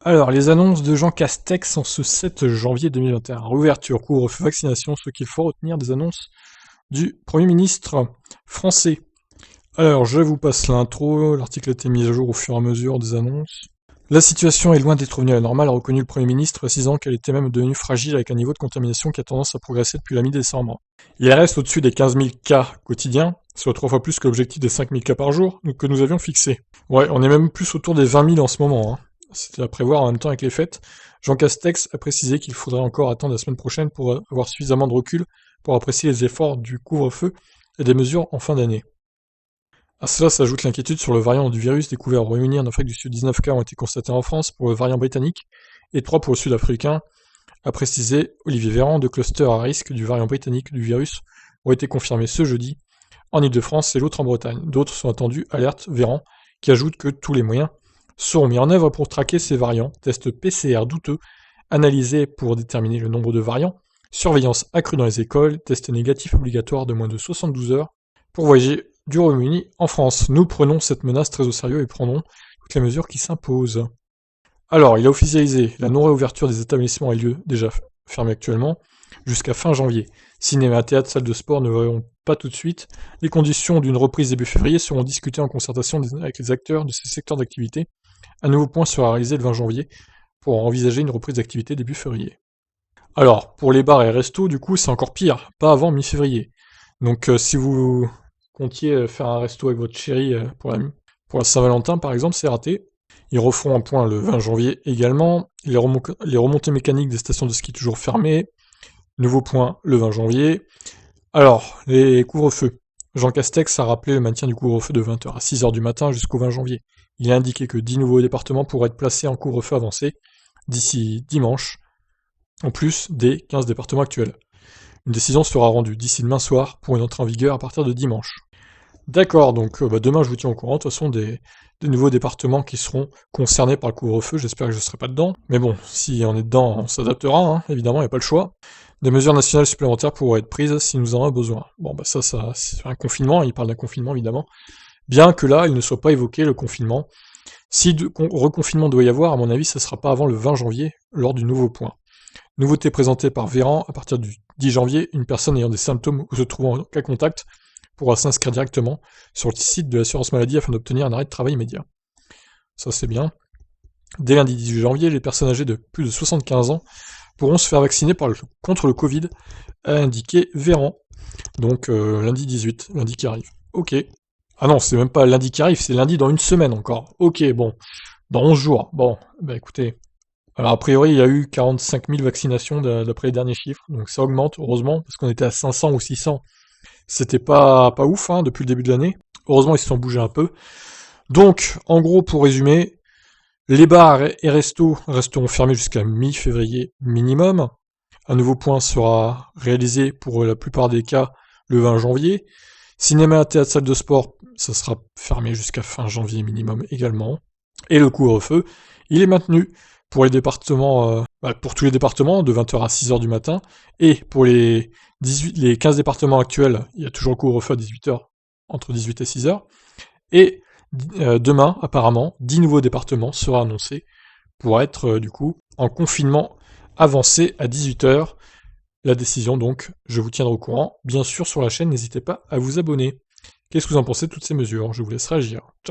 Alors, les annonces de Jean Castex en ce 7 janvier 2021. Réouverture, couvre-feu, vaccination, ce qu'il faut retenir des annonces du Premier ministre français. Alors, je vous passe l'intro, l'article a été mis à jour au fur et à mesure des annonces. La situation est loin d'être revenue à la normale, a reconnu le Premier ministre, précisant qu'elle était même devenue fragile avec un niveau de contamination qui a tendance à progresser depuis la mi-décembre. Il reste au-dessus des 15 000 cas quotidiens, soit 3 fois plus que l'objectif des 5 000 cas par jour que nous avions fixé. Ouais, on est même plus autour des 20 000 en ce moment, hein. C'était à prévoir en même temps avec les fêtes. Jean Castex a précisé qu'il faudrait encore attendre la semaine prochaine pour avoir suffisamment de recul pour apprécier les efforts du couvre-feu et des mesures en fin d'année. À cela s'ajoute l'inquiétude sur le variant du virus découvert au Royaume-Uni. En Afrique du Sud, 19 cas ont été constatés en France pour le variant britannique et 3 pour le sud-africain, a précisé Olivier Véran. 2 clusters à risque du variant britannique du virus ont été confirmés ce jeudi en Ile-de-France et l'autre en Bretagne. D'autres sont attendus, alerte Véran, qui ajoute que tous les moyens seront mis en œuvre pour traquer ces variants. Tests PCR douteux, analysés pour déterminer le nombre de variants, surveillance accrue dans les écoles, tests négatifs obligatoires de moins de 72 heures pour voyager du Royaume-Uni en France. Nous prenons cette menace très au sérieux et prendrons toutes les mesures qui s'imposent. Alors, il a officialisé la non-réouverture des établissements et lieux déjà fermés actuellement jusqu'à fin janvier. Cinéma, théâtre, salles de sport ne verront pas tout de suite. Les conditions d'une reprise début février seront discutées en concertation avec les acteurs de ces secteurs d'activité. Un nouveau point sera réalisé le 20 janvier pour envisager une reprise d'activité début février. Alors, pour les bars et restos, du coup, c'est encore pire, pas avant mi-février. Donc, si vous comptiez faire un resto avec votre chérie pour la Saint-Valentin, par exemple, c'est raté. Ils referont un point le 20 janvier également. Les remontées mécaniques des stations de ski toujours fermées. Nouveau point le 20 janvier. Alors, les couvre-feux. Jean Castex a rappelé le maintien du couvre-feu de 20h à 6h du matin jusqu'au 20 janvier. Il a indiqué que 10 nouveaux départements pourraient être placés en couvre-feu avancé d'ici dimanche, en plus des 15 départements actuels. Une décision sera rendue d'ici demain soir pour une entrée en vigueur à partir de dimanche. D'accord, donc demain je vous tiens au courant, de toute façon des nouveaux départements qui seront concernés par le couvre-feu, j'espère que je ne serai pas dedans. Mais bon, si on est dedans, on s'adaptera, hein, évidemment, il n'y a pas le choix. Des mesures nationales supplémentaires pourraient être prises si nous en avons besoin. Bon, bah ça c'est un confinement, il parle d'un confinement évidemment. Bien que là, il ne soit pas évoqué le confinement. Si reconfinement doit y avoir, à mon avis, ça ne sera pas avant le 20 janvier, lors du nouveau point. Nouveauté présentée par Véran, à partir du 10 janvier, une personne ayant des symptômes ou se trouvant en cas contact pourra s'inscrire directement sur le site de l'assurance maladie afin d'obtenir un arrêt de travail immédiat. Ça c'est bien. Dès lundi 18 janvier, les personnes âgées de plus de 75 ans pourront se faire vacciner contre le Covid, a indiqué Véran. Donc lundi 18, lundi qui arrive. Ok. Ah non, c'est même pas lundi qui arrive, c'est lundi dans une semaine encore. Ok, bon. Dans 11 jours. Bon, bah écoutez. Alors a priori, il y a eu 45 000 vaccinations d'après les derniers chiffres, donc ça augmente, heureusement, parce qu'on était à 500 ou 600. C'était pas ouf, hein, depuis le début de l'année. Heureusement, ils se sont bougés un peu. Donc, en gros, pour résumer, les bars et restos resteront fermés jusqu'à mi-février minimum. Un nouveau point sera réalisé pour la plupart des cas le 20 janvier. Cinéma, théâtre, salle de sport, ça sera fermé jusqu'à fin janvier minimum également. Et le couvre-feu, il est maintenu pour les départements, pour tous les départements, de 20h à 6h du matin. Et pour les 15 départements actuels, il y a toujours le couvre-feu à 18h, entre 18 et 6h. Et demain, apparemment, 10 nouveaux départements seront annoncés pour être, du coup, en confinement avancé à 18h. La décision, donc, je vous tiendrai au courant. Bien sûr, sur la chaîne, n'hésitez pas à vous abonner. Qu'est-ce que vous en pensez de toutes ces mesures? Je vous laisse réagir. Ciao.